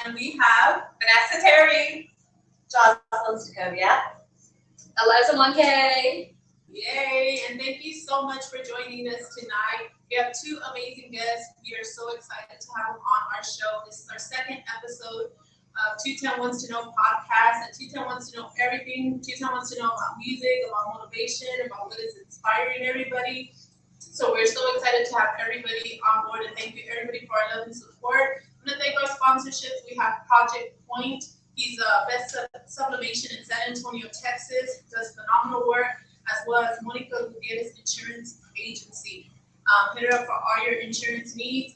And we have Vanessa Terry, Jocelyn Stovia, Eliza Monkey. Yay! And thank you so much for joining us tonight. We have two amazing guests. We are so excited to have them on our show. This is our second episode of 210 Wants to Know podcast. And 210 wants to know everything. 210 wants to know about music, about motivation, about what is inspiring everybody. So we're so excited to have everybody on board, and thank you everybody for our love and support. I'm gonna thank our sponsorships. We have Project Point. He's a best sublimation in San Antonio, Texas. Does phenomenal work, as well as Monica Gutierrez Insurance Agency. Hit her up for all your insurance needs.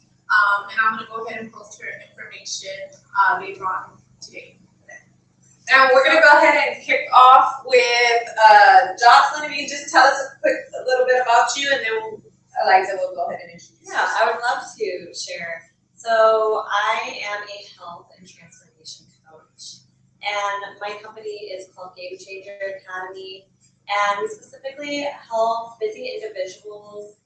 And I'm gonna go ahead and post her information later on today. and we're going to go ahead and kick off with Jocelyn. If you can just tell us a little bit about you, and then Eliza will go ahead and introduce you. Yeah, I would love to share. So I am a health and transformation coach, and my company is called Game Changer Academy, and we specifically help busy individuals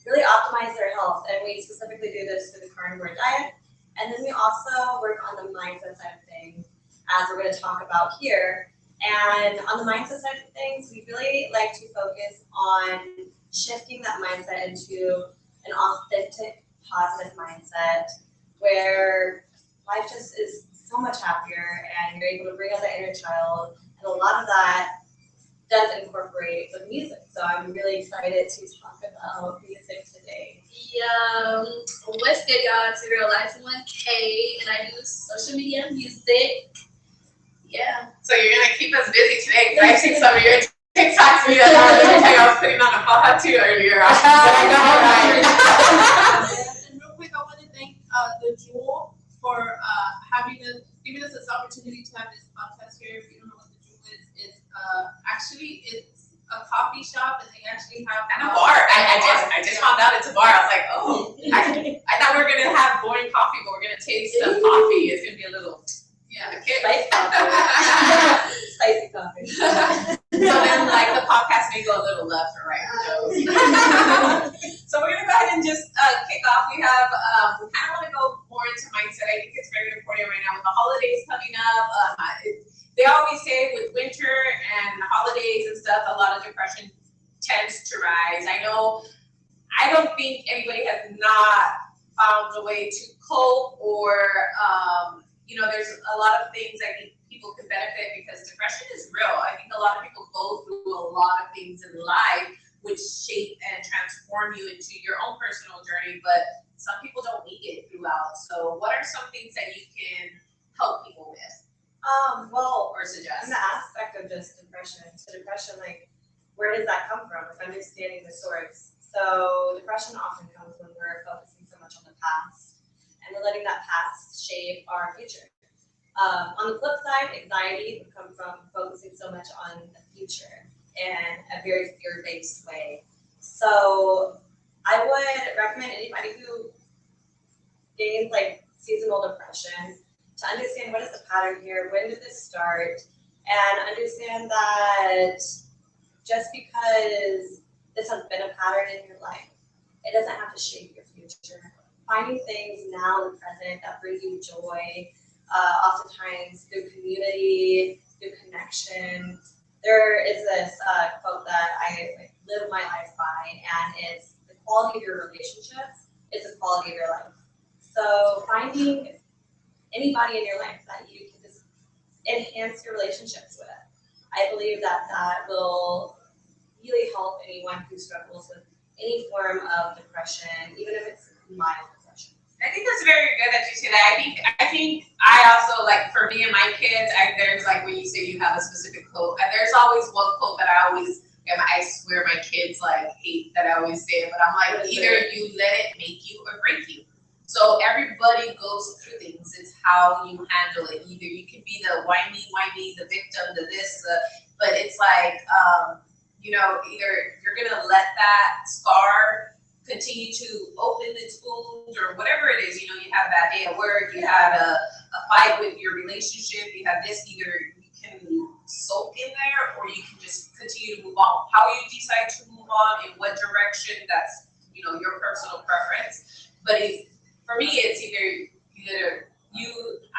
really optimize their health, and we specifically do this through the carnivore diet, and then we also work on the mindset side of things, as we're going to talk about here. And on the mindset side of things, we really like to focus on shifting that mindset into an authentic, positive mindset where life just is so much happier and you're able to bring out the inner child. And a lot of that does incorporate with music. So I'm really excited to talk about music today. What's good, y'all? It's your girl Eliza Monkey, and I do social media and music. Yeah. So you're gonna keep us busy today, because I think some of your TikToks me that I was putting on a faja too earlier. And real quick, I want to thank the Jewel for giving us this opportunity to have this podcast here. If you don't know what the Jewel is, it's a coffee shop, and they actually have And a bar. I just found out it's a bar. I was like, oh, I thought we were gonna have boring coffee, but we're gonna taste some coffee. It's gonna be a little yeah. Spicy coffee. Spicy coffee. So then, like, the podcast may go a little left or right. So we're gonna go ahead and just kick off. We have we kind of want to go more into mindset. I think it's very important right now with the holidays coming up. They always say with winter and holidays and stuff, a lot of depression tends to rise. I don't think anybody has not found a way to cope or there's a lot of things I think people can benefit, because depression is real. I think a lot of people go through a lot of things in life which shape and transform you into your own personal journey, but some people don't make it throughout. So what are some things that you can help people with? Well, Or suggest? in the aspect of just depression, like, where does that come from? Like, understanding the source. So depression often comes when we're focusing so much on the past, and we're letting that past shape our future. On the flip side, anxiety would come from focusing so much on the future in a very fear-based way. So I would recommend anybody who gains like seasonal depression to understand what is the pattern here, when did this start, and understand that just because this has been a pattern in your life, it doesn't have to shape your future. Finding things now in the present that bring you joy, oftentimes through community, through connection. There is this quote that I live my life by, and it's the quality of your relationships is the quality of your life. So finding anybody in your life that you can just enhance your relationships with, I believe that will really help anyone who struggles with any form of depression, even if it's mild depression. I think that's very good that you say that. I think I also, like, for me and my kids, there's like when you say you have a specific quote, and there's always one quote that I swear my kids like hate that I always say it, but I'm like, either you let it make you or break you. So everybody goes through things. It's how you handle it. Either you can be the whiny, the victim, the this, but it's like, either you're gonna let that scar continue to open its wound or whatever it is. You have that day at work, you had a fight with your relationship, you have this, either you can soak in there or you can just continue to move on. How you decide to move on, in what direction, that's your personal preference. But for me, it's either you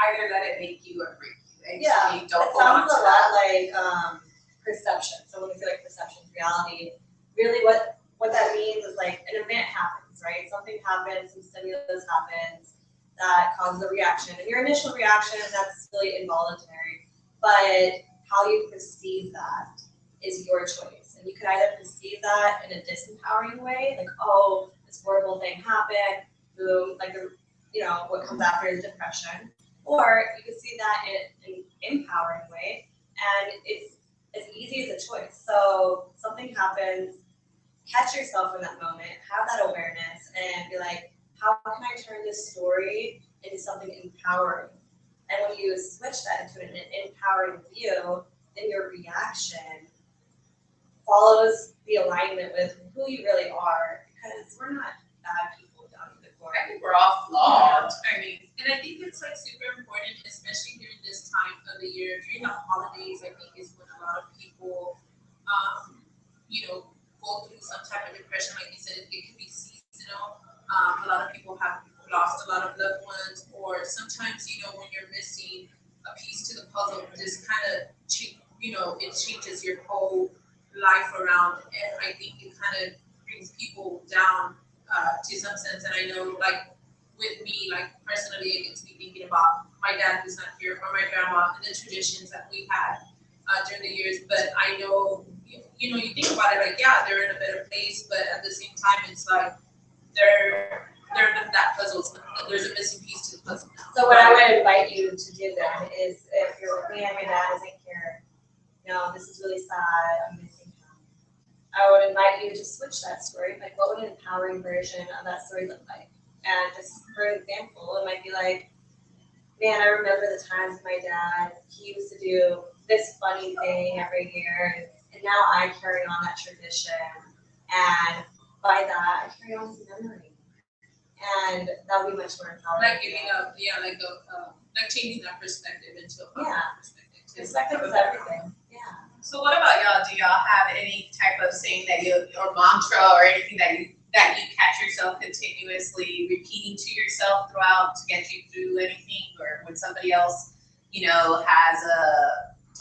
either let it make you or break you. And Yeah, you don't it hold on sounds to a that. lot like perception. So when we say like perception of reality, really what that means is like an event happens, right? Something happens, some stimulus happens that causes a reaction. And your initial reaction, that's really involuntary. But how you perceive that is your choice. And you could either perceive that in a disempowering way, like, oh, this horrible thing happened, boom, like what comes after is depression. Or you can see that in an empowering way, and it's as easy as a choice. So something happens, catch yourself in that moment, have that awareness, and be like, how can I turn this story into something empowering? And when you switch that into an empowering view, then your reaction follows the alignment with who you really are, because we're not bad people down in the core. I think we're all flawed. I mean, And I think it's like super important, especially during this time of the year, during the holidays. I think is when a lot of people, go through some type of depression. Like you said, it can be seasonal. A lot of people have lost a lot of loved ones, or sometimes when you're missing a piece to the puzzle, just kind of it changes your whole life around. And I think it kind of brings people down to some sense. And I know, like, with me, like, personally, it gets me thinking about my dad who's not here, or my grandma, and the traditions that we had during the years. But I know, you think about it, like, yeah, they're in a better place, but at the same time, it's like they're that puzzle. There's a missing piece to the puzzle now. So what I would invite you to do then is, if you're with me and my dad isn't here, this is really sad, I'm missing him. I would invite you to switch that story. Like, what would an empowering version of that story look like? And just for example, it might be like, man, I remember the times my dad, he used to do this funny thing every year, and now I carry on that tradition. And by that, I carry on his memory. And that would be much more empowering. Like giving up, like changing that perspective into a positive perspective too. Perspective is everything. Yeah. so what about y'all? Do y'all have any type of saying that or mantra, or anything that you catch yourself continuously repeating to yourself throughout to get you through anything, or when somebody else, has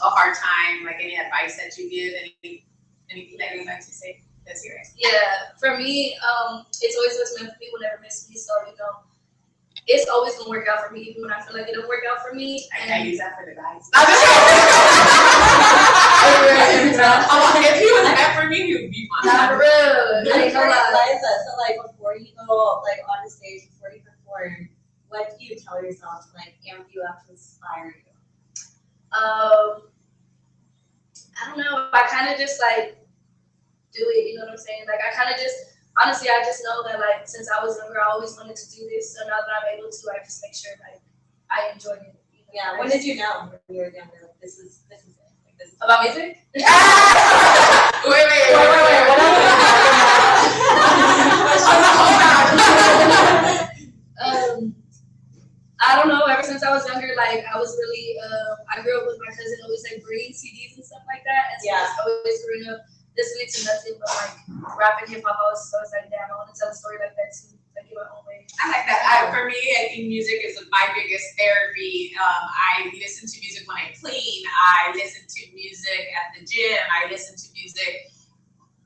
a hard time, like any advice that you give, anything that you'd like to say? That's yours. Yeah, for me, it's always what's meant for me will never miss me. So it's always gonna work out for me, even when I feel like it don't work out for me. I use that for the guys. I'm like, if he was meant for me, he would be fine. not rude. I ain't gonna lie. Liza, so like before you go like on the stage, before you perform, what do you tell yourself to like amp you up, to inspire you? I don't know. I kind of just like do it. You know what I'm saying? Like I kind of just. Honestly, I just know that like since I was younger, I always wanted to do this. So now that I'm able to, I just make sure like I enjoy it. Yeah. When did you know when you were younger? Like, this is it. Like, this is About music? Wait. What I don't know. Ever since I was younger, like I was really, I grew up with my cousin always like bringing CDs and stuff like that. And so I was always growing up listening to nothing but like rap and hip hop. I was like, damn, I want to tell a story like that too, like in my own way. I like that. For me, I think music is my biggest therapy. I listen to music when I clean. I listen to music at the gym. I listen to music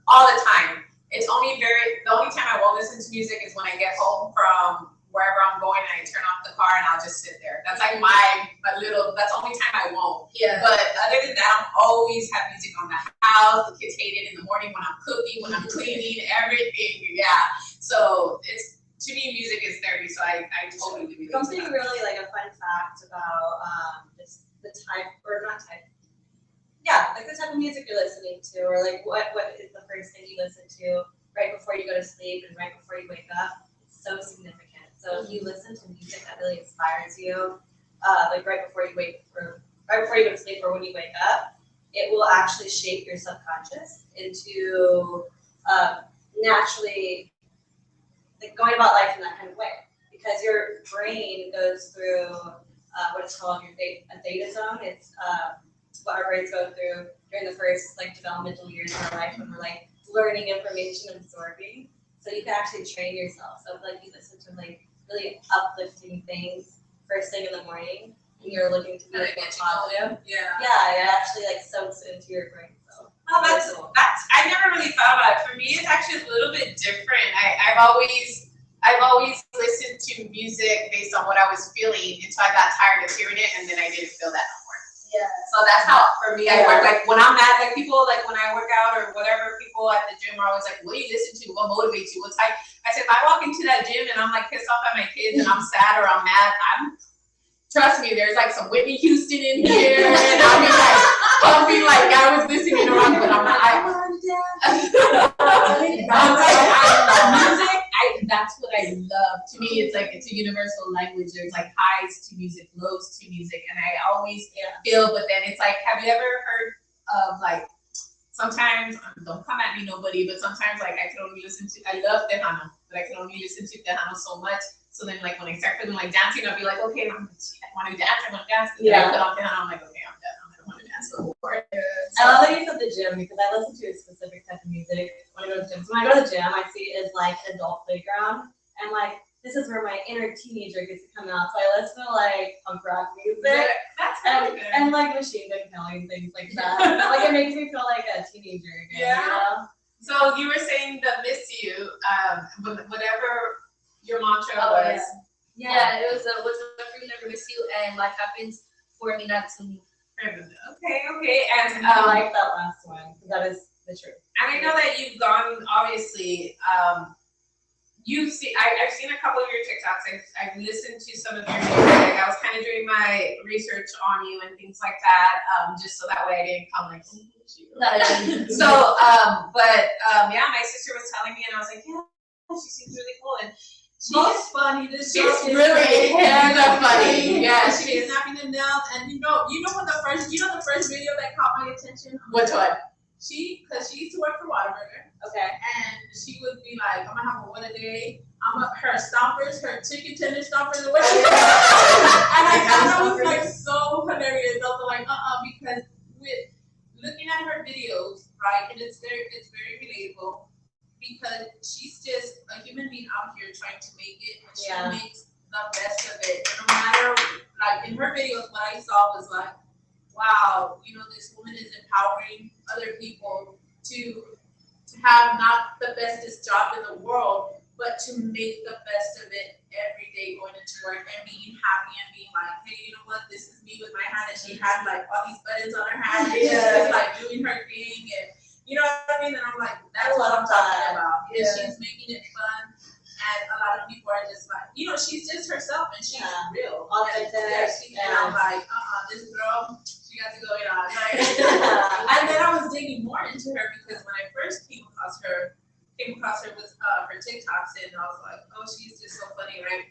all the time. The only time I won't listen to music is when I get home from wherever I'm going and I turn off the car and I'll just sit there. That's like that's the only time I won't. Yeah. But other than that, I'm always have music on the house. The kids hate it in the morning when I'm cooking, when I'm cleaning, everything. Yeah. So to me, music is therapy. So I totally agree with that. something really like a fun fact about just the type, or not type. Yeah, like the type of music you're listening to, or like what is the first thing you listen to right before you go to sleep and right before you wake up. It's so significant. So if you listen to music that really inspires you, like right before you go to sleep or when you wake up, it will actually shape your subconscious into naturally like going about life in that kind of way. Because your brain goes through what is called a theta zone. It's what our brains go through during the first like developmental years of our life when we're like learning information and absorbing. So you can actually train yourself. So if like you listen to like really uplifting things, first thing in the morning and you're looking to be like more positive. Yeah. Yeah, it actually like soaks into your brain. So Oh, that's I never really thought about it. For me, it's actually a little bit different. I've always listened to music based on what I was feeling until I got tired of hearing it, and then I didn't feel that no more. Yeah. So that's how for me I work. Like when I'm mad, like people like when I work out or whatever, people at the gym are always like, "What do you listen to? What motivates you? What type?" I said, if I walk into that gym and I'm like pissed off at my kids and I'm sad or I'm mad, trust me, there's like some Whitney Houston in here, and I'll be like pumping like I was listening to rock, but I'm not. Music. That's what I love. To me, it's like it's a universal language. There's like highs to music, lows to music, and I always feel. But then it's like, have you ever heard of like? Sometimes don't come at me, nobody. But sometimes like I can only listen to. I love Tejano, but I can only listen to Tejano so much. So then like when I start feeling like dancing, I'll be like, okay, I want to dance. I want to dance. And then I put on Tejano. I'm like, okay, I'm done. I don't want to dance no more. I love that you said the gym because I listen to a specific type of music when I go to the gym. So when I go to the gym, I see it as like an adult playground, and like this is where my inner teenager gets to come out. So I listen to like punk rock music That's and, really good. and like Machine Gun Kelly and things like that. And, like it makes me feel like a teenager again. Yeah. You know? So you were saying the miss you, whatever your mantra was. Yeah, it was what's up for you, never miss you, and life happens for me, not to me. Okay, and I like that last one because that is the truth. and I know that you've gone obviously. You've seen. I've seen a couple of your TikToks. I've listened to some of your music. I was kind of doing my research on you and things like that, just so that way I didn't come like. So, yeah, my sister was telling me, and I was like, yeah, she seems really cool, and She's funny. This she's girl is really hella funny. Yeah, she's snapping them down, and you know what the first video that caught my attention. Which one? Because she used to work for Whataburger. Okay. And she would be like, I'm gonna have a what a day. Her stompers, her chicken tender stompers, or whatever. And I thought that was like so hilarious. I was like, because with looking at her videos, right, and it's very relatable because she's just a human being out here trying to make it, and she makes the best of it. And no matter, like in her videos, what I saw was like, wow, this woman is empowering other people to have not the bestest job in the world, but to make the best of it every day going into work and being happy and being like, hey, you know what, this is me with my hat, and she had like all these buttons on her hat, and she's just like doing her thing, and you know what I mean? And I'm like, that's what I'm talking about. Yeah. She's making it fun, and a lot of people are just like, she's just herself, and she's real. Authentic. And I'm like, this girl, she got to go, And then I was digging more into her because when I first came across her with her TikToks, and I was like, oh, she's just so funny, right?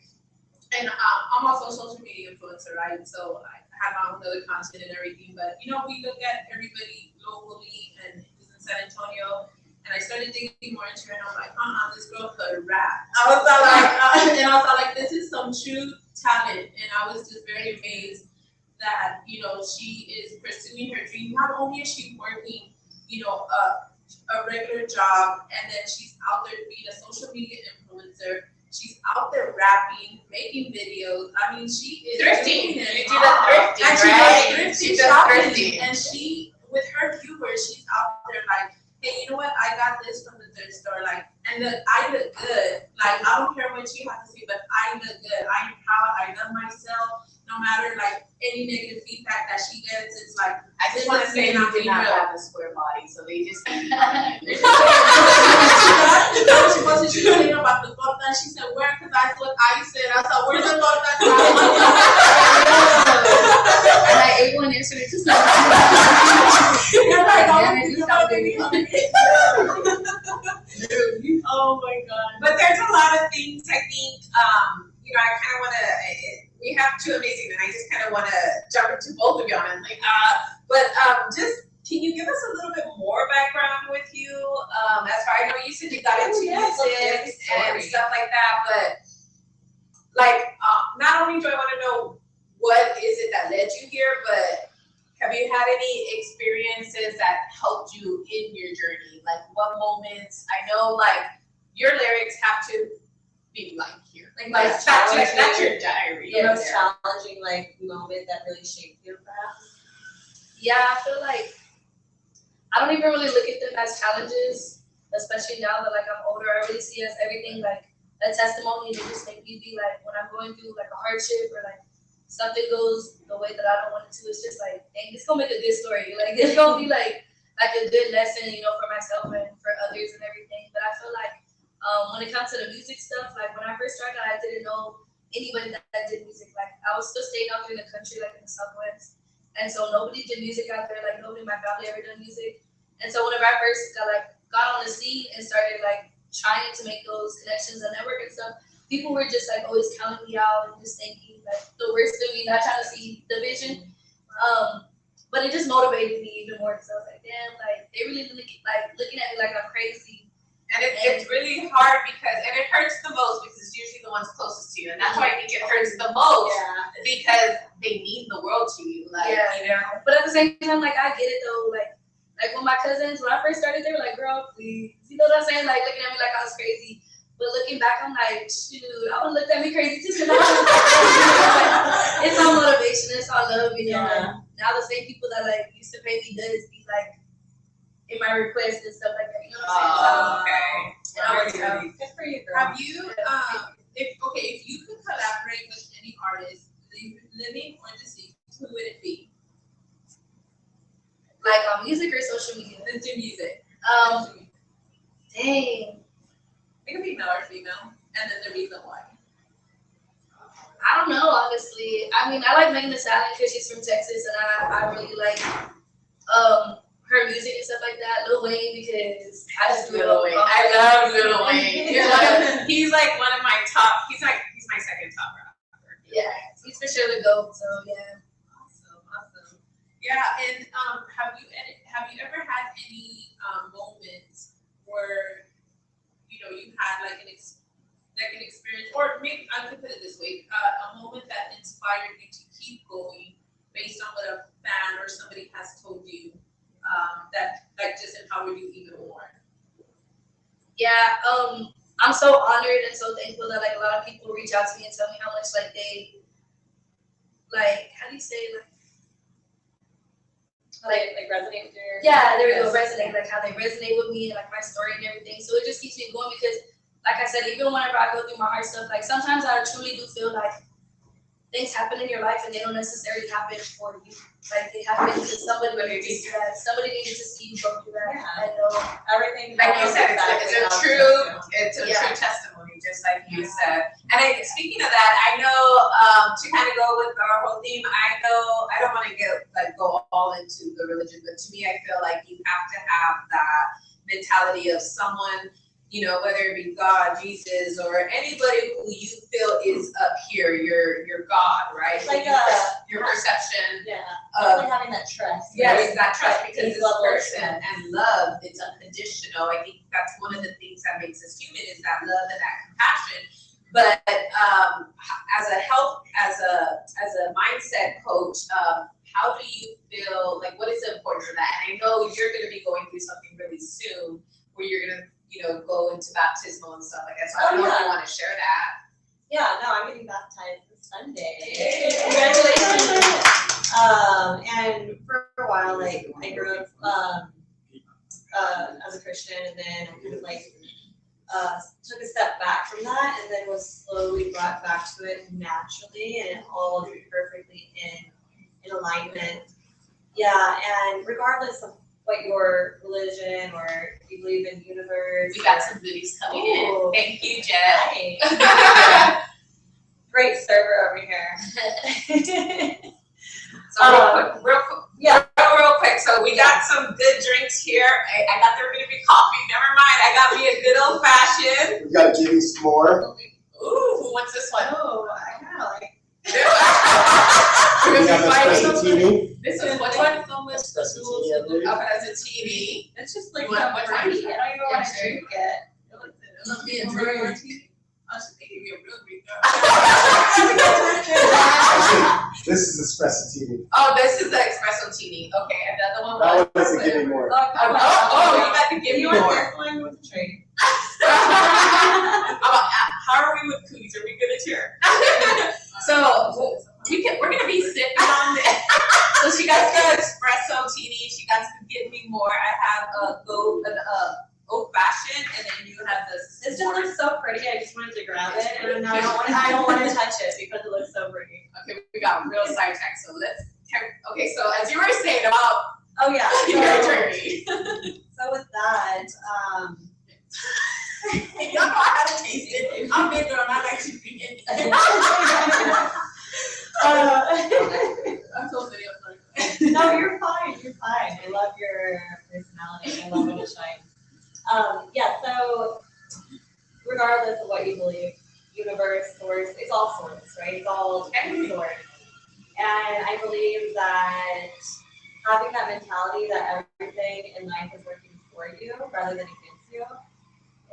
And I'm also a social media influencer, right? So I have my own other content and everything, but we look at everybody locally and who's in San Antonio, and I started digging more into her, and I'm like, this girl could rap. I was like, this is some true talent, and I was just very amazed that she is pursuing her dream. Not only is she working, a regular job, and then she's out there being a social media influencer. She's out there rapping, making videos. I mean, she is thrifting. Doing it. You do the thrifting, And right? She does thrifting. And she, with her humor, she's out there like, hey, you know what? I got this from the thrift store. Like, and I look good. Like, I don't care what you have to say, but I look good. I'm proud. I love myself. No matter like any negative feedback that she gets, it's like I just want to say you did not have a square body, so they just. She wasn't saying about the torta. She said, where? Because I thought I said, where's the torta? And I ate one yesterday too. Oh my God. But there's a lot of things I think, I kind of want to, we have two amazing, and I just kind of want to jump into both of y'all. And just, can you give us a little bit more background with you? As far I know, you said you got into music and stuff like that, but not only do I want to know what is it that led you here, but have you had any experiences that helped you in your journey? Like what moments? I know your lyrics have to maybe like here. Like my That's your diary. The most challenging like moment that really shaped you, perhaps? Yeah, I feel like I don't even really look at them as challenges, especially now that like I'm older. I really see as everything like a testimony to just make me be like when I'm going through like a hardship or like something goes the way that I don't want it to. It's just like, dang, it's gonna make a good story. Like it's gonna be like a good lesson, you know, for myself and for others and everything. But I feel like when it comes to the music stuff, like when I first started, I didn't know anybody that did music. Like I was still staying out there in the country, like in the Southwest. And so nobody did music out there, like nobody in my family ever done music. And so whenever I first got on the scene and started like trying to make those connections and network and stuff, people were just like always counting me out and just thinking like the worst of me, not trying to see the vision. But it just motivated me even more because I was like, damn, like they really looking at me like I'm crazy. And it's really hard and it hurts the most because it's usually the ones closest to you. And that's why I think it hurts the most because they mean the world to you. Like, you know. But at the same time, like I get it though. Like when my cousins, when I first started, they were like, girl, please. You know what I'm saying? Like looking at me like I was crazy. But looking back, I'm like, shoot, I would have looked at me crazy too. It's all motivation, it's all love, you know. Yeah. Now the same people that like used to pay me goods be like in my requests and stuff like that. You know what I'm saying? Okay. Good for you, girl. Have you, if you could collaborate with any artist, living or deceased, who would it be? Like on music or social media? Let's do music. Dang. It could be male or female, and then the reason why. I don't know, honestly. I mean, I like Megan Thee Stallion because she's from Texas, and I really like her music and stuff like that. Lil Wayne because I just grew up. I love Lil Wayne. He's like one of my top. He's my second top rapper. Yeah, he's for sure the GOAT. So yeah. Awesome. Yeah, and have you ever had any moments where you had like an experience, or maybe I could put it this way, a moment that inspired you to keep going based on what a fan or somebody has told you that like just empowered you even more? Yeah, I'm so honored and so thankful that like a lot of people reach out to me and tell me how much like they how do you say like resonate with your there we go, resonate, like how they resonate with me and like my story and everything. So it just keeps me going because like I said, even whenever I go through my hard stuff, like sometimes I truly do feel like things happen in your life and they don't necessarily happen for you. Like they happen because somebody needed to see that. Somebody needed to see you go through that. Yeah. And Everything. Like you said, it's a true testimony, just like you said. And speaking of that, I know to kind of go with our whole theme, I don't want to go all into the religion, but to me, I feel like you have to have that mentality of someone, whether it be God, Jesus, or anybody who you feel is up here, your God, right? Like your perception. Yeah. Of Like having that trust. yes, that trust because this level of person trust. and love, it's unconditional. I think that's one of the things that makes us human is that love and that compassion. But as a mindset coach, how do you feel, like what is important for that? And I know you're going to be going through something really soon where you're going to go into baptismal and stuff like that. So I don't know if you want to share that. Yeah, no, I'm getting baptized this Sunday. Congratulations. And for a while, like I grew up as a Christian, and then kind of like took a step back from that, and then was slowly brought back to it naturally, and all perfectly in alignment. Yeah, and regardless of what your religion or if you believe in universe. We got some goodies coming in. Thank you, Jen. Hi. Great server over here. So real quick. So we got some good drinks here. I got there gonna be coffee. Never mind. I got me a good old fashioned. We gotta give you some more. Ooh, who wants this one? Oh, I kind of like. We have espresso teeny. This is what Thank you so much for Espresso teeny, I believe. as a TV. It's just like You want what fruity. kind? I don't even want to drink it. I love being drunk martini. I should think you'd be a real great girl. Actually, this is espresso teeny. Oh, this is the espresso teeny. Okay, and the other one That was. one doesn't give me more. Oh, you got to give me You more. want this one with the drink? How how are we with cooties? Are we good at here? So we're gonna be sipping on this. So she got the espresso TD. She got to give me more. I have an old fashioned, and then you have this. This just looks so pretty. I just wanted to grab it, and I don't want to touch it because it looks so pretty. Okay, we got real sidetracked. So okay, so as you were saying about Oh yeah. your journey. So with that, Y'all know I had to taste it. I'm big girl, and I like to be in I'm so video. no, you're fine. You're fine. I love your personality. I love when it shines. Yeah. So regardless of what you believe, universe, source, it's all source, right? It's all source. And I believe that having that mentality that everything in life is working for you rather than against you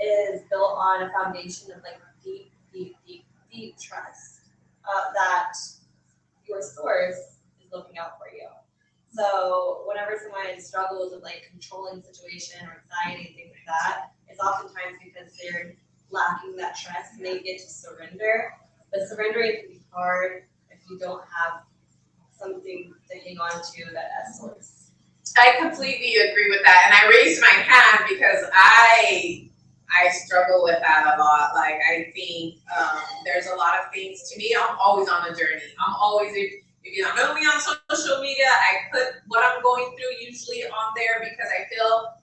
is built on a foundation of like deep, deep, deep, deep trust that your source is looking out for you. So whenever someone struggles with like controlling situation or anxiety and things like that, it's oftentimes because they're lacking that trust and they get to surrender. But surrendering can be hard if you don't have something to hang on to that as source. I completely agree with that, and I raised my hand because I struggle with that a lot. Like I think there's a lot of things. To me, I'm always on a journey. I'm always, if you don't know me on social media, I put what I'm going through usually on there because I feel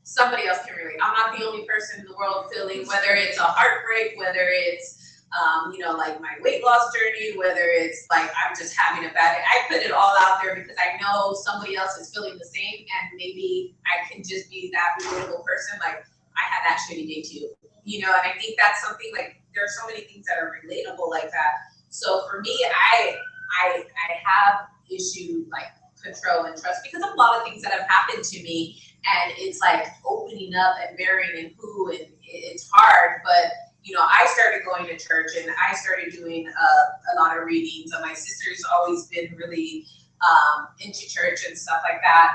somebody else can relate. I'm not the only person in the world feeling, whether it's a heartbreak, whether it's like my weight loss journey, whether it's like I'm just having a bad day. I put it all out there because I know somebody else is feeling the same, and maybe I can just be that relatable person. Like I had that shitty day too, and I think that's something like there are so many things that are relatable like that. So for me, I have issue like control and trust because of a lot of things that have happened to me, and it's like opening up and marrying and who, and it's hard, but I started going to church and I started doing a lot of readings. And my sister's always been really into church and stuff like that.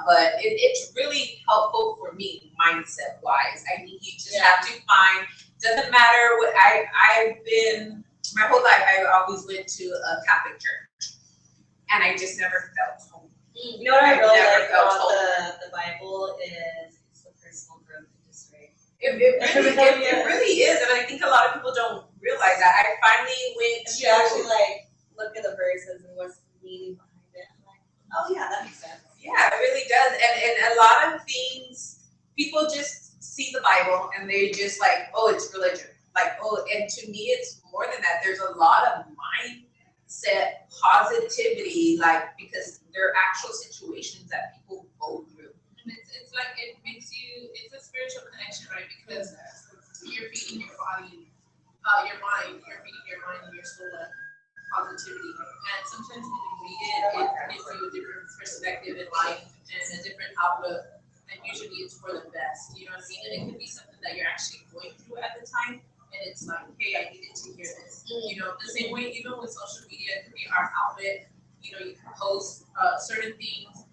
But it's really helpful for me mindset wise. I think you just have to find, doesn't matter what I've been, my whole life I always went to a Catholic church and I just never felt home. You know what I really like about the Bible is it's the personal growth industry. It really is, and I think a lot of people don't realize that. I finally went to actually like look at the verses and what's the meaning behind it. I'm like, oh yeah, that makes sense. Yeah, it really does, and a lot of things people just see the Bible and they just like, oh, it's religion. Like, oh, and to me, it's more than that. There's a lot of mindset positivity, like because there are actual situations that people go through. It's like it makes you, it's a spiritual connection, right? Because you're feeding your body, your mind, you're feeding your mind and your soul like positivity. And sometimes when you read it, it gives you a different perspective in life and a different outlook. And usually it's for the best. You know what I mean? And it could be something that you're actually going through at the time. And it's like, hey, I needed to hear this. The same way, even with social media, it could be our outlet. You can post certain things.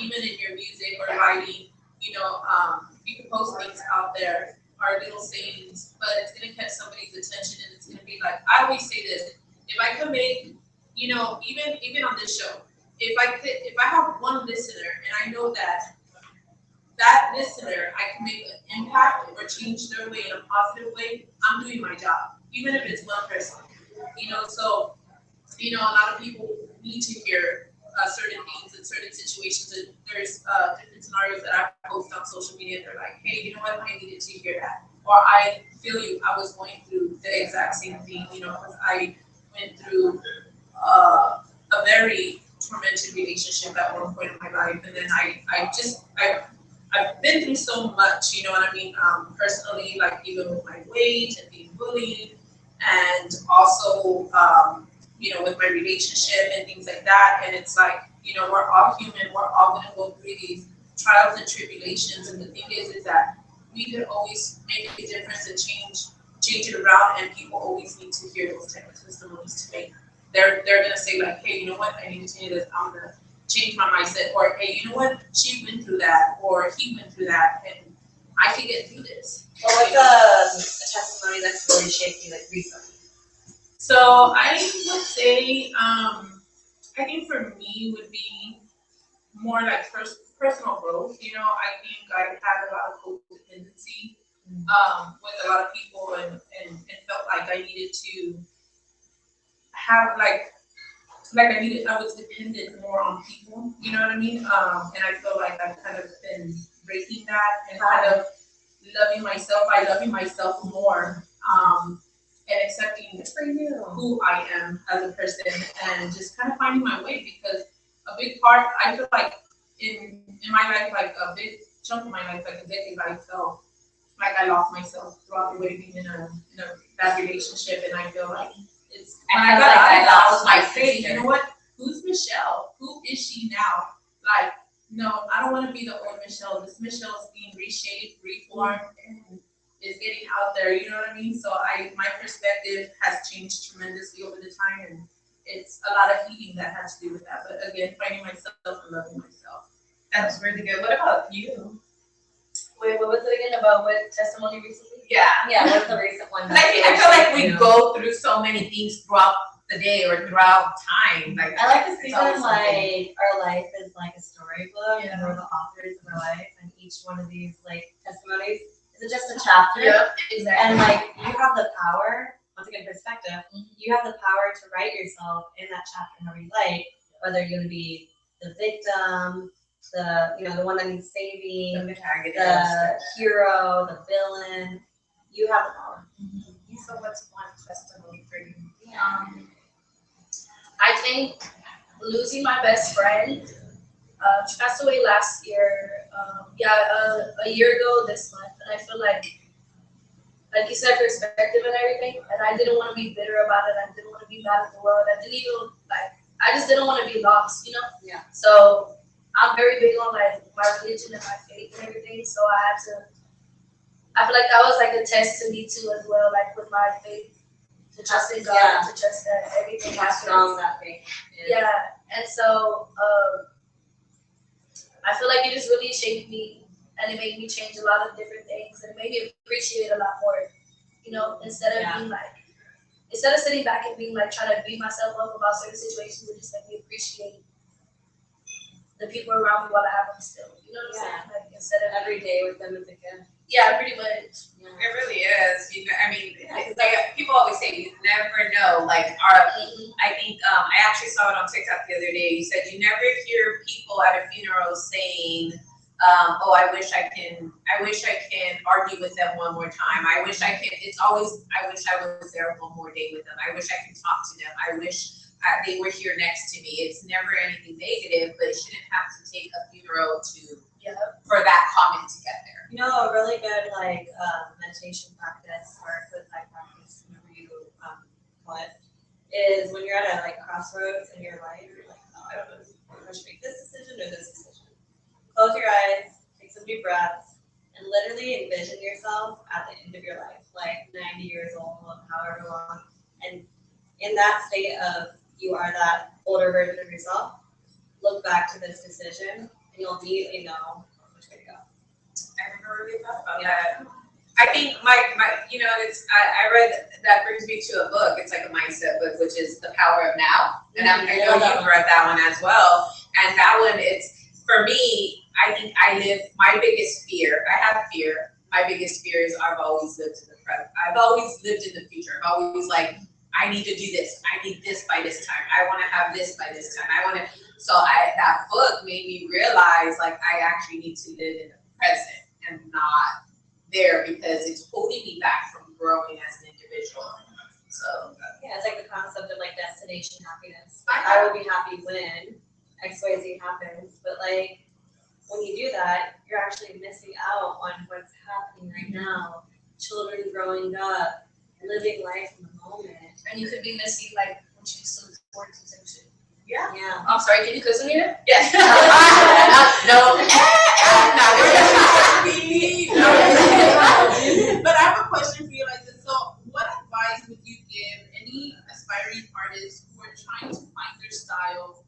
Even in your music or writing, you can post things out there, or little sayings, but it's gonna catch somebody's attention, and it's gonna be like, I always say this: if I could make, even on this show, if I have one listener, and I know that listener, I can make an impact or change their way in a positive way, I'm doing my job, even if it's one person. So a lot of people need to hear certain things in certain situations, and there's different scenarios that I post on social media. They're like, hey, you know what? I needed to hear that, or I feel you. I was going through the exact same thing, because I went through a very tormented relationship at one point in my life, and then I've been through so much, you know what I mean? Personally, like even with my weight and being bullied, and also with my relationship and things like that. And it's like, we're all human. We're all going to go through these trials and tribulations. And the thing is that we can always make a difference and change it around. And people always need to hear those type of testimonies to make. They're going to say like, hey, you know what? I need to hear this. I'm going to change my mindset. Or, hey, you know what? She went through that, or he went through that. And I can get through this. Well, what's a testimony that's really shaped you, like recently? So I would say, I think for me would be more like personal growth. You know, I think I had a lot of codependency with a lot of people, and felt like I needed to have I was dependent more on people. You know what I mean? And I feel like I've kind of been breaking that and kind of loving myself by loving myself more. And accepting who I am as a person, and just kind of finding my way, because a big part, I feel like in my life, like a big chunk of my life, like a decade, I felt like I lost myself throughout the way being in a bad relationship, and I feel like it's when I got out of that, I was like, hey, you know what? Who's Michelle? Who is she now? Like, no, I don't want to be the old Michelle. This Michelle is being reshaped, reformed, and is getting out there, you know what I mean? So my perspective has changed tremendously over the time, and it's a lot of healing that has to do with that. But again, finding myself and loving myself. That's really good. What about you? Wait, what was it again about what testimony recently? Yeah. Yeah, what's the recent one? 'Cause I feel like we go through so many things throughout the day or throughout time. Like I like to see it's always them something. like our life is like a storybook, Yeah. and we're the authors of our life, and each one of these like testimonies is just a chapter. Yep, exactly. And like you have the power, once again perspective, you have the power to write yourself in that chapter however you like, whether you're gonna be the victim, the one that needs saving, The protagonist. the hero, the villain. You have the power. So what's one testimony for you? I think losing my best friend, she passed away last year. A year ago this month, and I feel like you said, perspective and everything. And I didn't want to be bitter about it. I didn't want to be mad at the world. I just didn't want to be lost, you know. Yeah. So I'm very big on like my religion and my faith and everything. So I feel like that was like a test to me too as well, like with my faith, to trust in God, Yeah. to trust that everything How happens. strong that faith is. Yeah, and so I feel like it just really shaped me, and it made me change a lot of different things, and it made me appreciate a lot more. You know, instead of sitting back and being like trying to beat myself up about certain situations, it just made me appreciate the people around me while I have them still. You know what I'm saying? Like instead of Every day with them is a gift. yeah, pretty much. It really is. I mean, people always say you never know. Like I think I actually saw it on TikTok the other day. You said you never hear people at a funeral saying, "Oh, I wish I can argue with them one more time. I wish I can." It's always, "I wish I was there one more day with them. I wish I could talk to them. I wish they were here next to me." It's never anything negative, but it shouldn't have to take a funeral for that comment to get there. You know, a really good meditation practice or a good life practice, whatever you call it, is when you're at a crossroads in your life. You're like, oh, I don't know if I should make this decision or this decision. Close your eyes, take some deep breaths, and literally envision yourself at the end of your life, like 90 years old, however long. And in that state of you are that older version of yourself, look back to this decision, and you'll immediately know which way to go. I never really thought about that. I think my I read, that brings me to a book. It's like a mindset book, which is The Power of Now. And I know you've read that one as well. And that one, it's, for me, I think my biggest fear, I have fear. My biggest fear is I've always lived in the present. I've always lived in the future. I'm always like, I need to do this. I need this by this time. I want to have this by this time. So that book made me realize like I actually need to live in the present and not there, because it's holding me back from growing as an individual. So yeah, it's like the concept of like destination happiness. I will be happy when XYZ happens, but like when you do that, you're actually missing out on what's happening right now. Children growing up, living life in the moment. And you could be missing like what you used to look forward to some shit. yeah. Yeah. I'm sorry, can you cuss in here? Yes. No. But I have a question for you, like this. So, what advice would you give any aspiring artists who are trying to find their style,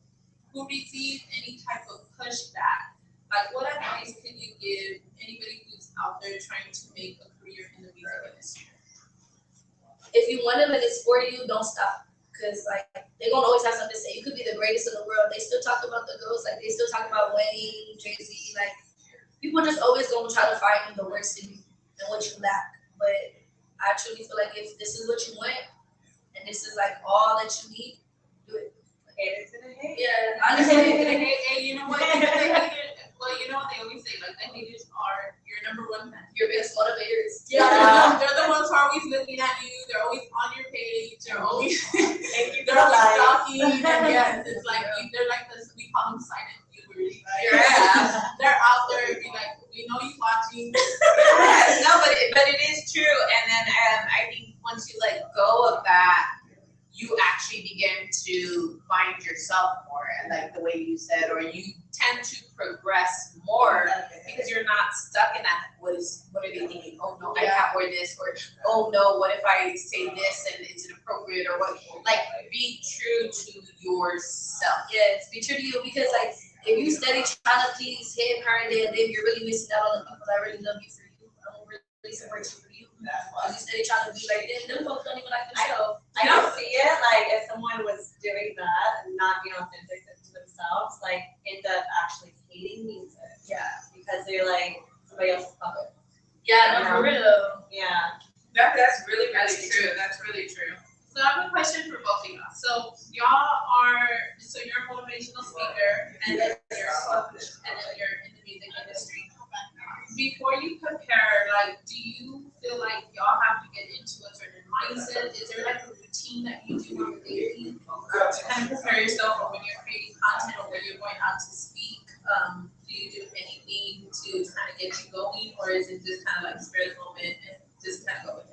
who receive any type of pushback? Like, what advice can you give anybody who's out there trying to make a career in the music industry? If you want them and it's for you, don't stop. Cause like they're gonna always have something to say. You could be the greatest in the world. They still talk about the girls, like they still talk about Wayne, Jay-Z. Like people just always gonna try to find the worst in you and what you lack. But I truly feel like if this is what you want and this is like all that you need, do it. Haters gonna hate. Yeah, honestly. Hey, you know what? Well, you know what they always say, like the haters are your number one fan. Your biggest motivators. Yeah, they're the ones who are always looking at you. They're always on your page. They're always Thank you for they're the always light. stalking. And yes, it's like they're like this. We call them silent viewers. Right? Yeah. They're out there. Be like, we know you watching. Yeah, no, but it is true. And then I think once you let go of that, you actually begin to find yourself more, and like the way you said, or you tend to progress more because you're not stuck in that. What are they thinking? Oh no, I can't wear this, or oh no, what if I say this and it's inappropriate, or what? Like, be true to yourself. Yes, be true to you because like if you steady trying to please him, her, and then you're really missing out on the people that really love you for you. I don't really support you for you. Because you steady trying to be like them folks don't even like themselves. I don't see it like if someone was doing that and not being authentic to themselves, like end up actually hating music. Yeah. Because they're like somebody else's puppet. Yeah, no, for real. Yeah. That's really true. That's really true. So I have a question for both of y'all. So you're a motivational speaker, and then you're a coach, and then you're in the music industry. Before you prepare, like, do you feel like y'all have to get into a certain mindset? Is there like a routine that you do on a daily to kind of prepare yourself for when you're creating content or when you're going out to speak? Do you do anything to kind of get you going, or is it just kind of like spare the moment and just kind of go with it?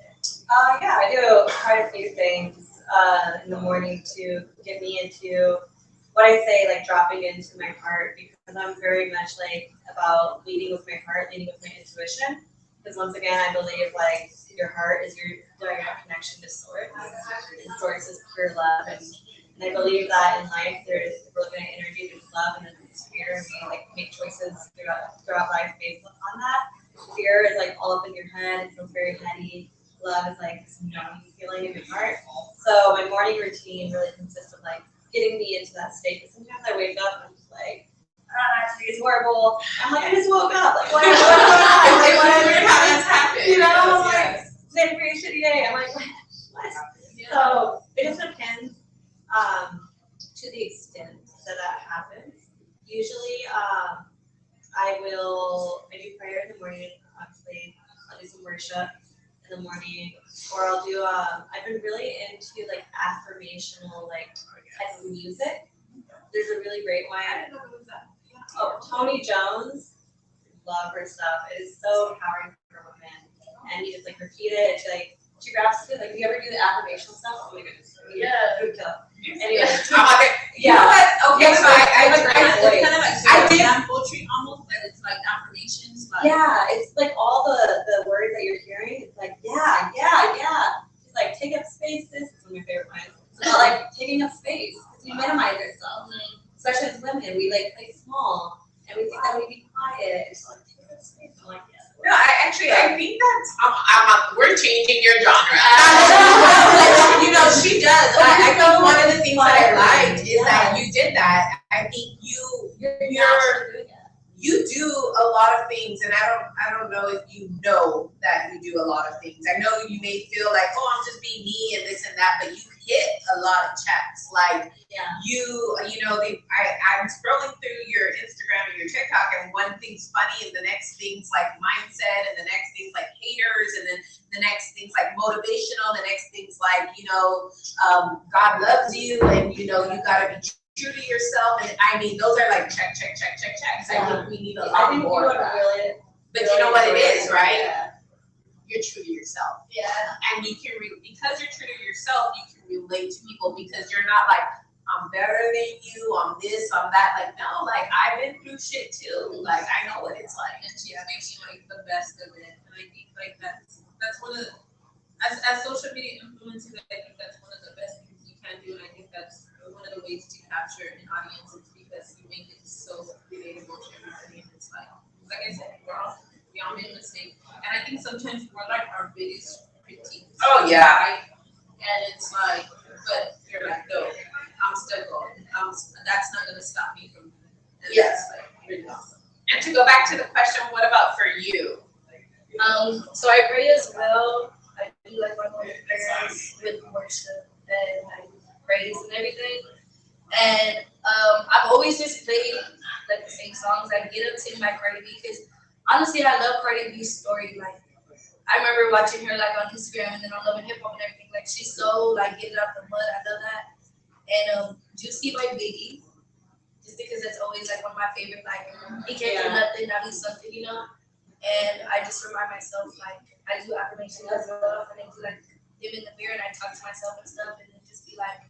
Yeah, I do quite a few things in the morning to get me into what I say, like dropping into my heart, because I'm very much like about leading with my heart, leading with my intuition. Because once again, I believe like your heart is your direct connection to source, and source is pure love. And I believe that in life, there's, if we're looking at energy, there's love, and then there's fear, and we like make choices throughout life based on that. Fear is like all up in your head, it feels very heady. Love is like this numbing feeling in your heart. So my morning routine really consists of like getting me into that state. Because sometimes I wake up and I'm just like, today's horrible. I'm like, I just woke up. Like, what's going on? Like, It's weird how that's happened. you know, I'm Yes. like, today's a pretty shitty day. I'm like, what? So it just depends to the extent that happens. Usually, I do prayer in the morning. Obviously, I'll do some worship in the morning, or I'll do. I've been really into like affirmational like type of music. There's a really great one. I didn't know it was that. Oh, Tony Jones. Love her stuff. It is so empowering for women. And you just like repeat it. She grabs it. Like, do you ever do the affirmational stuff? Oh my goodness. Yeah. Good kill. Anyway. You know what? Okay, so I It's kind of like I did- poetry almost, but it's like affirmations. Like, Yeah, it's like all the words that you're hearing. It's like, yeah. It's like, take up space. This is one of my favorite ones. It's about like taking up space. Because we minimize ourselves. Especially as women, we like play small. And we think that we be quiet. It's like, take up space. I'm like, yeah. No, I think that's we're changing your genre. You know, she does. I think one of the things that I liked is that you did that. I think you do a lot of things, and I don't know if you know that you do a lot of things. I know you may feel like, oh, I'm just being me and this and that, but you hit a lot of checks. Like I'm scrolling through your Instagram and your TikTok, and one thing's funny, and the next thing's like mindset, and the next thing's like haters, and then the next thing's like motivational, the next thing's like, God loves you, and you gotta be true to yourself. And I mean, those are like check. I think we need a lot more of that. But you know what it is, right? Yeah. You're true to yourself. Yeah. And you can, because you're true to yourself, you can relate to people, because you're not like, I'm better than you, I'm this, I'm that. Like, no, like, I've been through shit too. Like, I know what it's like. and she makes you like the best of it. And I think like that's one of the, as social media influencers, I think that's one of the best things you can do. And I think that's one of the ways to capture an audience is because you make it so relatable to everybody. And it's like I said, we all made mistakes. And I think sometimes we're like our biggest critiques. Oh, yeah. Right? And it's like, but you're like, no, I'm still going. That's not gonna stop me from doing it. And Yeah. that's like really awesome. And to go back to the question, what about for you? So I pray as well. I do like my morning prayers with worship and like praise and everything. And I've always just played like the same songs. I get up singing my Cardi B because honestly I love Cardi B's story. Like I remember watching her like on Instagram and then on Love and Hip Hop and everything. Like she's so like get it out the mud. I love that. And Juicy by Biggie, just because it's always like one of my favorite. Like he can't do nothing, now he's something, you know. And I just remind myself, like, I do affirmations as well, and I do like them in the mirror, and I talk to myself and stuff, and then just be like,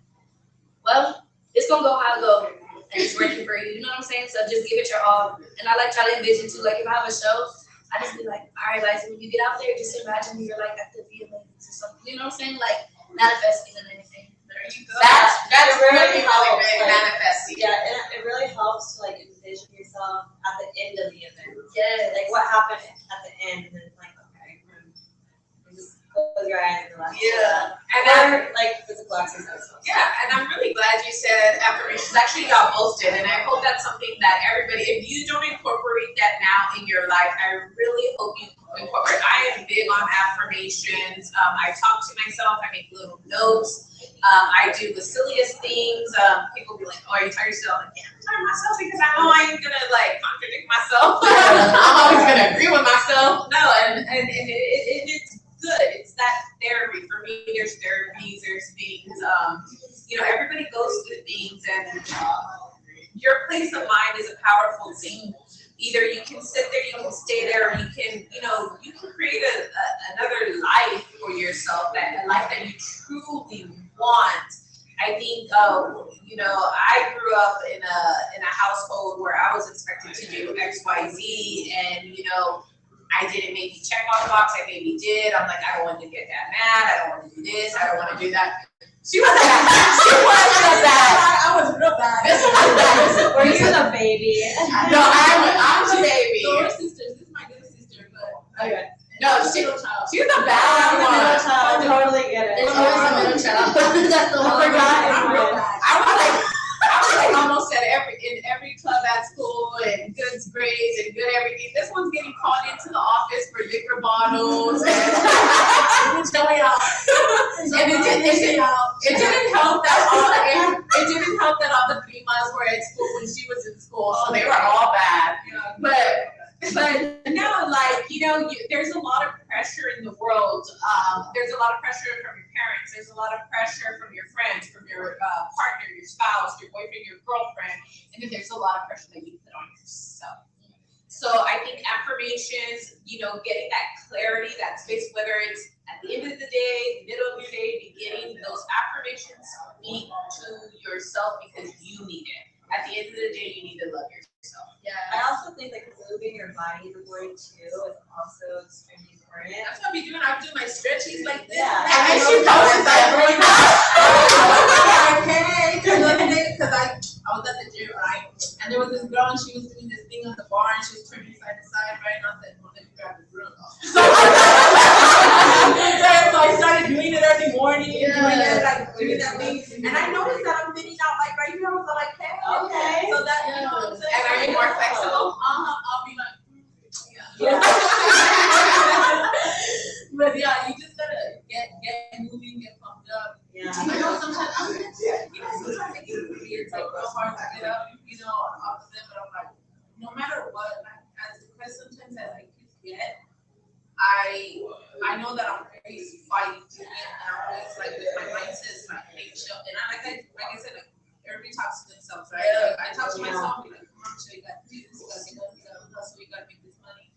well, it's gonna go how it go, and it's working for you. You know what I'm saying? So just give it your all. And I like try to envision too, like if I have a show, I just be like, all right, Liza, when you get out there, just imagine you're like at the VMAs or something. You know what I'm saying? Like manifesting and anything. There you go. That's really helps, great like, manifesting. Yeah, and it really helps to like envision yourself at the end of the event. Yeah. Like what happened at the end, and then it's like, okay, you just close your eyes and relax. Yeah. And Or like physical exercise. Yeah, and I'm really glad you said affirmations. Actually, y'all both did, and I hope that's something that everybody, if you don't incorporate that now in your life, I really hope you incorporate. I am big on affirmations. I talk to myself. I make little notes. I do the silliest things. People be like, "Oh, are you tired yourself?" I'm like, yeah, I'm tired of myself because I know I ain't gonna like contradict myself. I'm always gonna agree with myself. No, and it's good. It's that therapy for me. There's therapies. There's things. Everybody goes through things, and your place of mind is a powerful thing. Either you can sit there, you can stay there, or you can, you can create another life for yourself, a life that you truly want. I think, I grew up in a household where I was expected to do X, Y, Z, and I didn't maybe check off the box. I maybe did. I'm like, I don't want to get that mad. I don't want to do this. I don't want to do that. She was bad. I was real bad. Were you the baby? No, I'm the baby. So we're sisters. This is my little sister, but Okay. No, she's a middle child. she's the bad one. Middle child, totally get it. It's always a middle child. That's the I one. forgot. I'm real bad. I was like almost at every club at school and good grades and good everything. This one's getting called into the office for liquor bottles and showing off. And it didn't help that all the 3 months were at school when she was in school, so they were all bad. But no, there's a lot of pressure in the world. There's a lot of pressure from your parents. There's a lot of pressure from your friends, from your partner, your spouse, your boyfriend, your girlfriend, and then there's a lot of pressure that you put on yourself. So I think affirmations, getting that clarity, that space, whether it's at the end of the day, middle of your day, beginning, those affirmations speak to yourself because you need it. At the end of the day, you need to love yourself. Yeah. I also think like moving your body the way too is also extremely important. That's what I be doing. I do my stretchies like this. Yeah. And then she posted that. Okay. Because I was at the gym, right? And there was this girl, and she was doing this thing on the bar, and she was turning side to side, right? And I was like, well, let me grab the broom. So I started doing it every morning, doing that thing. And I noticed that I'm fitting out like right here. I was like, hey, Okay. So that, you know what I'm saying? And are you more flexible? I'll be like, Yeah. But yeah, you just gotta get moving, get pumped up. Yeah. I know sometimes sometimes it gets weird, it's like real hard to get up, off of them, but I'm like, no matter what, as depressed sometimes as I get, I know that I'm always fighting to it, and I'm always like with my mindset is like, hey, chill. And like I said, like everybody talks to themselves, right? Yeah. Like, I talk to myself, be like, come on, chill, you gotta do this, you gotta get up, you gotta hustle, you gotta make this money.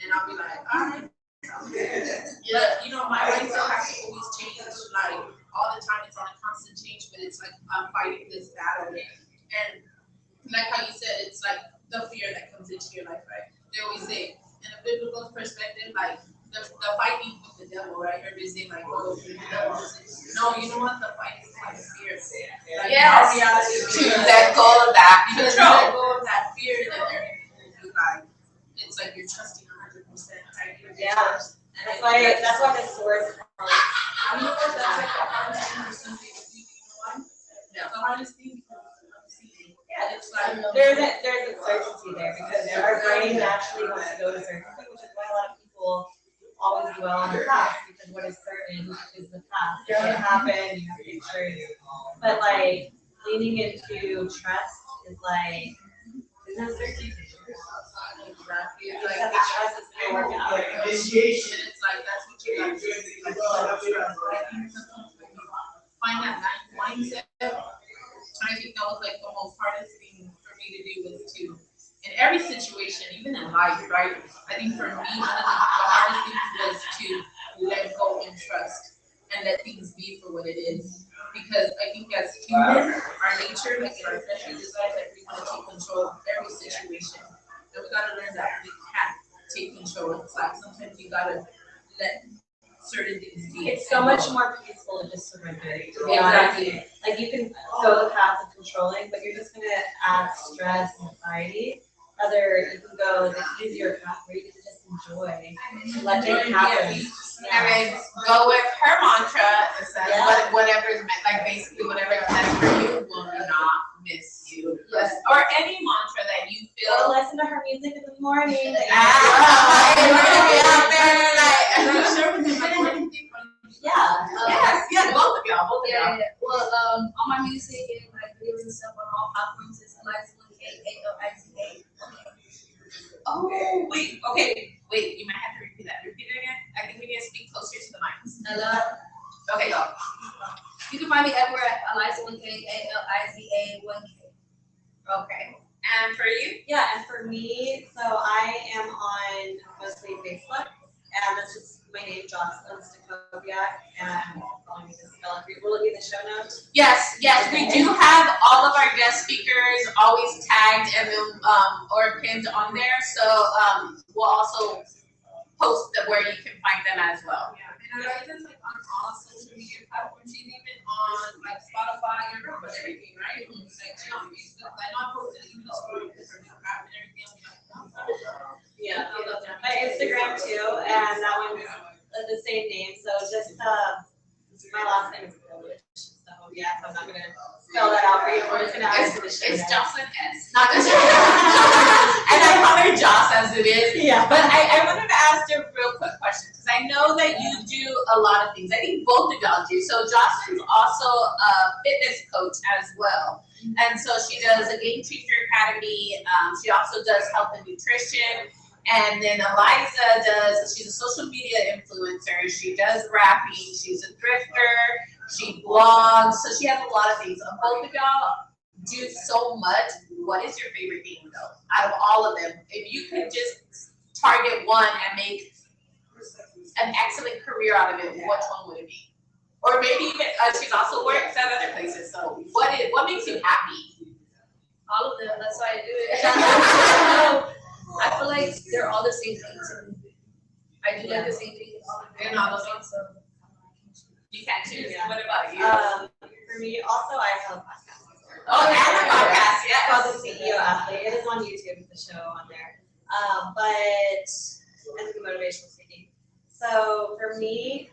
And I'll be like, all right. But my mindset has to always change. Like all the time, it's on a constant change. But it's like I'm fighting this battle, and like how you said, it's like the fear that comes into your life, right? They always say, in a biblical perspective, like the fight is with the devil, right? Everybody say like, oh, the devil. No, you know what? The fight is like fear. Like, Yes. our reality is To let go of that because control. let go of that fear that they're like. It's like trusting 100%, right? Yeah. That's why the source. I mean, that's like the hardest thing for some people to do, you know why? The hardest thing because I'm seeing. Yeah, It's like, there's a certainty there because our brain naturally wants to go to certainty, which is why a lot of people always dwell on the past because what is certain is the past. It can happen, you have pictures, but like leaning into trust is like there's no certainty. exactly, it's Because like, the trust is still working out. Initiation. and it's like, that's what you gotta do, is like, find that mindset. I think that was like the most hardest thing for me to do was to, in every situation, even in life, right? I think for me, one of the hardest things was to let go and trust and let things be for what it is. Because I think as humans, our nature, like in our flesh, is that we want to take control of every situation. And we gotta learn that we can't take control. It's like sometimes you gotta let certain things be. It's so much more peaceful to just surrender. Exactly. Like you can go the path of controlling, but you're just gonna add stress and anxiety. Other you can go the easier path where you can just enjoy and let things happen. And then go with her mantra. It says Yeah. whatever is meant, like basically whatever is meant for you will not miss you. Yes. Or any mantra that you Go feel. listen to her music in the morning. Ah, we're gonna be out there And I like. share with them, like, what do you think? Yeah. Yes, both of y'all, both of y'all. Yeah. Well, all my music and like videos and stuff on all platforms is Eliza1K8LIZA. Oh, wait, okay, wait, you might have to repeat that. Repeat it again. I think we need to speak closer to the mics. Hello. Okay, go. You can find me everywhere at Eliza1K8LIZA1K. Okay. And for you? Yeah, and for me, so I am on mostly Facebook, and that's just my name, Jocelyn Stacoviak, and following me to spell it. Will it be in the show notes? Yes, we do have all of our guest speakers always tagged and then or pinned on there. So we'll also post where you can find them as well. Yeah, and Eliza's like on all social media platforms. She's even on like Spotify and everything, right? Like she on Facebook. I know I posted even a story with her new app and everything. Yeah, my Instagram too, and that one's the same name, so just my last name is Village, so yeah, so I'm not gonna spell that out for you, we're just gonna add it to the show It's notes. Jocelyn S. Not just and I call her Joss as it is. Yeah. But I wanted to ask you a real quick question because I know that you do a lot of things. I think both of y'all do. So Jocelyn's also a fitness coach as well. And so she does a Game Changer Academy. She also does health and nutrition. And then Eliza she's a social media influencer. She does rapping. She's a thrifter. She blogs. So she has a lot of things. Both of y'all do so much. What is your favorite game though? Out of all of them, if you could just target one and make an excellent career out of it, which one would it be? Or maybe even she's also works at other places. So what makes you happy? All of them. That's why I do it. I feel like they're all the same thing to me. I do like the same thing. They're not the same. So You can't choose. Yeah. What about you? For me, also I have a podcast. Oh, and a podcast, It's called yes. The CEO Athlete. It is on YouTube, the show on there. But it's motivational speaking. So for me,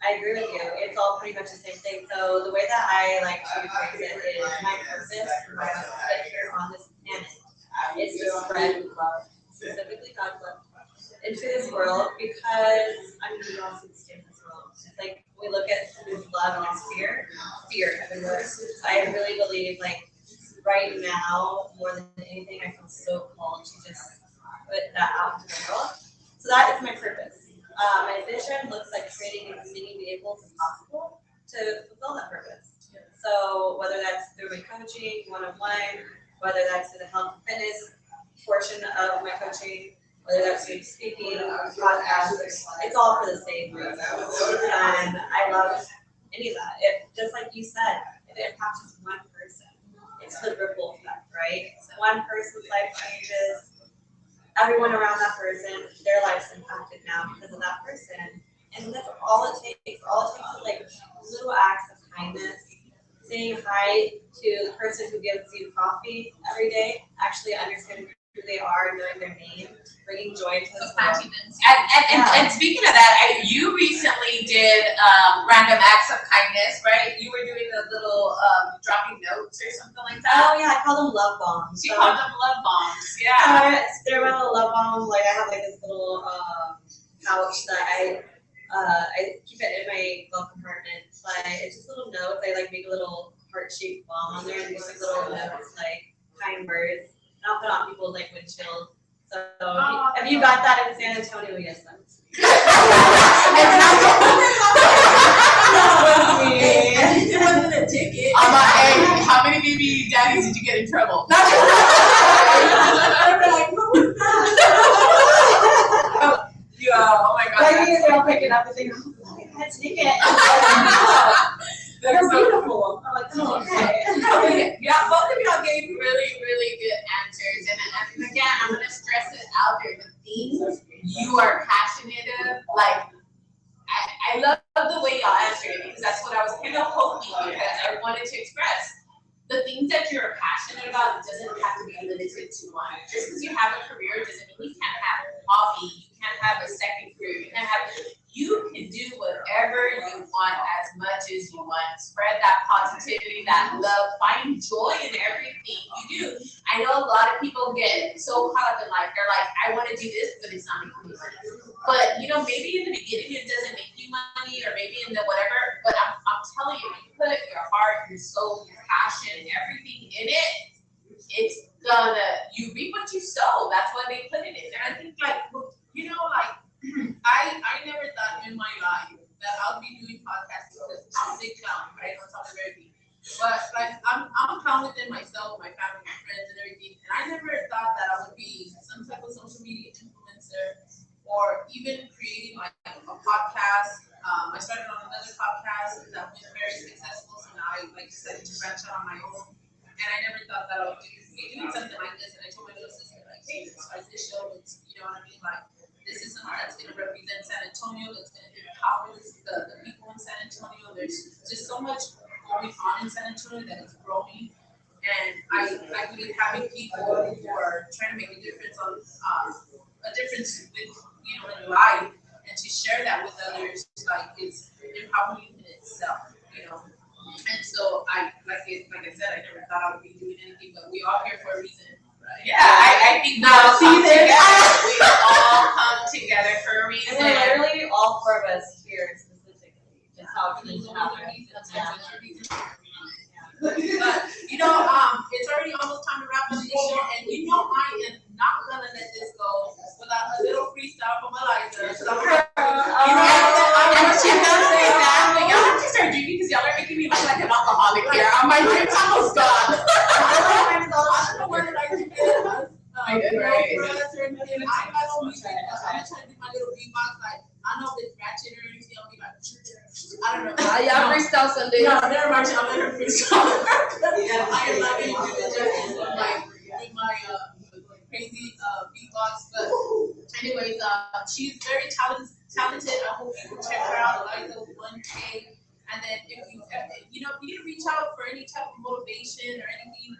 I agree with you. It's all pretty much the same thing. So the way that I like to phrase it is my purpose, my life here on this planet is to spread love, specifically God's love, into this world because I mean we all see the same in this world. It's like we look at this love and it's fear everywhere. I really believe like right now more than anything I feel so called to just put that out into the world. So that is my purpose. My vision looks like creating as many vehicles as possible to fulfill that purpose. So whether that's through my coaching, one-on-one, whether that's through the health and fitness portion of my coaching, whether that's through speaking, podcasts, it's all for the same reason. And I love any of that. Just like you said, if it impacts just one person, it's the ripple effect, right? So one person's life changes, everyone around that person, their life's impacted now because of that person. And that's all it takes. All it takes is like little acts of kindness, saying hi to the person who gives you coffee every day, actually understanding who they are, knowing their name, bringing joy to this world. Planting them. And speaking of that, you recently did random acts of kindness, right? You were doing a little dropping notes or something like that. Oh yeah, I call them love bombs. She called them love bombs. Yeah. They're my little love bombs. Like I have like this little pouch that I keep it in my glove compartment. But it's just little notes. I like make a little heart-shaped bomb on there and just like little notes, like kind words. And I'll put on people's like windshield. So if you got that in San Antonio, yes, that's It wasn't a ticket. I'm like, hey, how many baby daddies did you get in trouble? Oh my god. Maybe they'll pick it up and think, oh, that's a ticket. They're beautiful. I'm like, oh, okay. Yeah, both of y'all gave really, really good answers. And again, I'm gonna stress it out there. The things you are passionate of, like I love the way y'all answered it because that's what I was kind of hoping because I wanted to express. The things that you're passionate about doesn't have to be limited to one. Just because you have a career doesn't mean you can't have a hobby, you can't have a second career, you can do whatever you want as much as you want. Spread that positivity, that love, find joy in everything you do. I know a lot of people get so caught up in life, they're like, I want to do this, but it's not making me money. But maybe in the beginning it doesn't make you money, or maybe in the whatever, but I'm telling you, when you put your heart, your soul, your passion, everything in it, it's you reap what you sow. That's why they put it in there. I think I never thought in my life that I'll be doing podcasts because I'm a big clown, right? On top of everything. But I'm a clown within myself, my family, my friends, and everything. And I never thought that I would be some type of social media influencer or even creating like a podcast. I started on another podcast that went very successful, so now I decided to branch out on my own. And I never thought that I would be doing something like this. And I told my little sister, like, hey, this show, it's, you know what I mean? Like, this is something that's going to represent San Antonio, that's going to empower the people in San Antonio. There's just so much going on in San Antonio that is growing. And I believe having people who are trying to make a difference a difference with, in life, and to share that with others, like, it's empowering in itself, And so like I said, I never thought I would be doing anything, but we all here for a reason, right? Yeah, I think we all come together. We all come together for a reason. And literally all four of us here specifically, just how things happen. But it's already almost time to wrap up this show, and I am not gonna let this go without a little freestyle from Eliza. I'm just gonna say that, but y'all have to start drinking because y'all are making me look like an alcoholic here. My drink's almost gone. I don't know where I can get Right. I'm gonna try to do my little beatbox, like, I don't know if it's ratchet or anything, I'll be like, I don't know. Y'all freestyle Sunday. No, never mind, I'll let her freestyle. I am not going to do the justice with my crazy beatbox, but anyways, she's very talented. I hope you can check her out, Eliza 1K. And then if you need to reach out for any type of motivation or anything,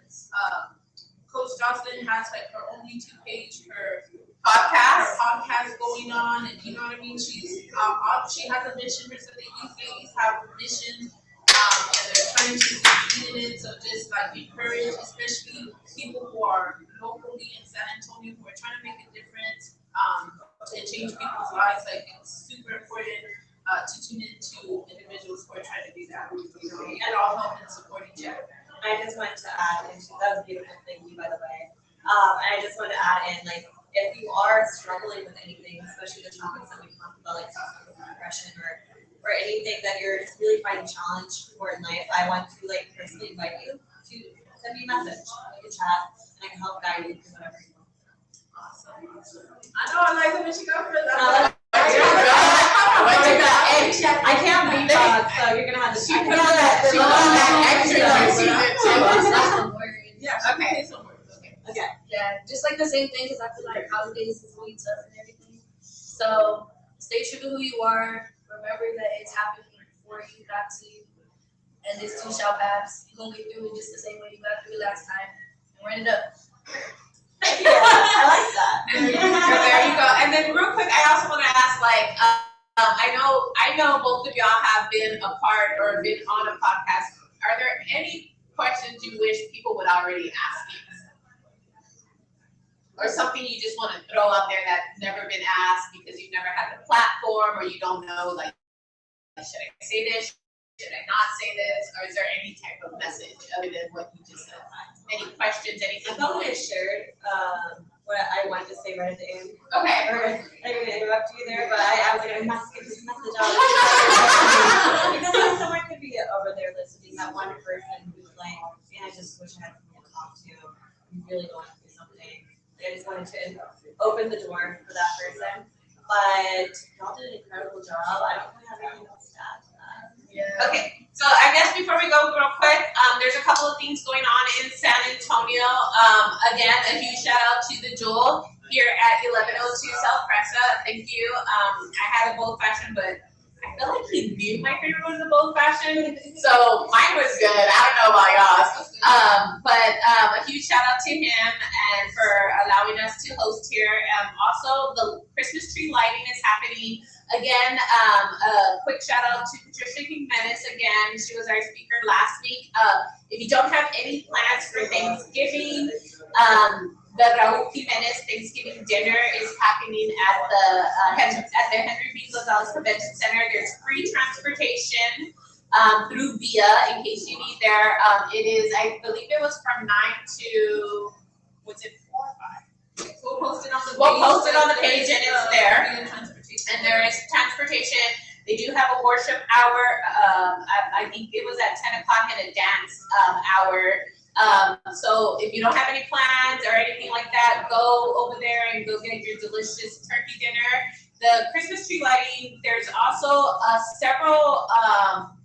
Coach Jocelyn has like her own YouTube page, her podcast going on, and you know what I mean. She has a mission. So these ladies have a mission, and they're trying to succeed in it. So just like encourage, especially people who are locally in San Antonio who are trying to make a difference, and change people's lives. Like, it's super important to tune into individuals who are trying to do that. And all help and support each other. I just wanted to add, and that was beautiful, thank you, by the way. I just wanted to add in, like, if you are struggling with anything, especially the topics that we talked about, like depression or anything that you're just really finding challenge for in life, I want to personally invite you to send me a message, we can chat, and I can help guide you through whatever you want. Awesome. I know I like it when she goes for I can't beat dog, so you're gonna have to. Okay. Yeah, just like the same thing, because I feel like holidays is really tough and everything. So stay true to who you are. Remember that it's happening for you, not to you. And this too shall pass. You're gonna get through it just the same way you got through it last time. And run it up. like, I know both of y'all have been a part or been on a podcast. Are there any questions you wish people would already ask you? Or something you just want to throw out there that's never been asked because you've never had the platform or you don't know, like, should I say this? Should I not say this? Or is there any type of message other than what you just said? Any questions, anything? I probably shared what I wanted to say right at the end. Okay. I didn't mean to interrupt you there, but I was like, I must get this message out. Because like, someone could be over there listening, that one person who's like, man, I just wish I had someone to talk to. I'm really going through something. I just wanted to open the door for that person. But y'all did an incredible job. I don't really have anything else to add to that. Yeah. Okay, so I guess before we go real quick, there's a couple of things going on in San Antonio. Again, a huge shout out to the Jewel here at 1102 South Cressa. Thank you. I had a bold fashion, but I feel like he knew my favorite was a bold fashion, so mine was good. I don't know about y'all. But a huge shout out to him and for allowing us to host here. Also, the Christmas tree lighting is happening. Again, a quick shout out to Patricia Jimenez again. She was our speaker last week. If you don't have any plans for Thanksgiving, the Raul Jimenez Thanksgiving dinner is happening at the Henry B. Gonzalez Convention Center. There's free transportation through VIA in case you need there. It is, I believe it was from 9 to, was it 4 or 5? We'll post it on the page. We'll post it on the page and it's there. And transportation. And there is transportation. They do have a worship hour. I think it was at 10 o'clock and a dance hour. So if you don't have any plans or anything like that, go over there and go get your delicious turkey dinner. The Christmas tree lighting, there's also several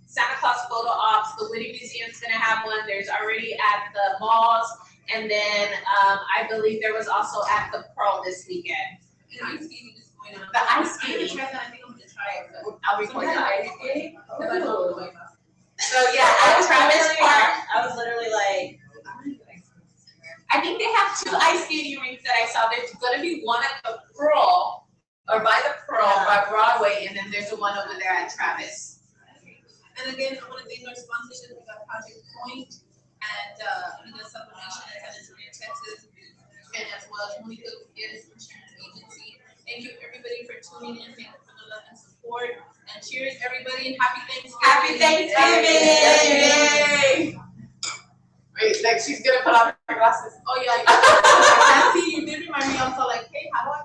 Santa Claus photo ops. The Whitney Museum's gonna have one. There's already at the malls. And then I believe there was also at the Pearl this weekend. And ice skating is going on. The ice I haven't skating. tried that. I think I'm gonna try it. But I'll report sometimes that. ice skating. But I don't know the way about it. So yeah, at Travis Park. I was literally like, I think they have 2 ice skating rinks that I saw. There's gonna be one at the Pearl, or by the Pearl, by Broadway, and then there's the one over there at Travis. And again, I want to thank our sponsorship. We got Project Point and Venus Sublimation in San Antonio, Texas, and as well as Monica Gutierrez Insurance Agency. Thank you everybody for tuning in. Thank you for the love and support. And cheers, everybody, and happy Thanksgiving. Happy Thanksgiving! Wait, like she's gonna put on her glasses. Oh yeah, I see you did remind me. I was all like, hey, how do I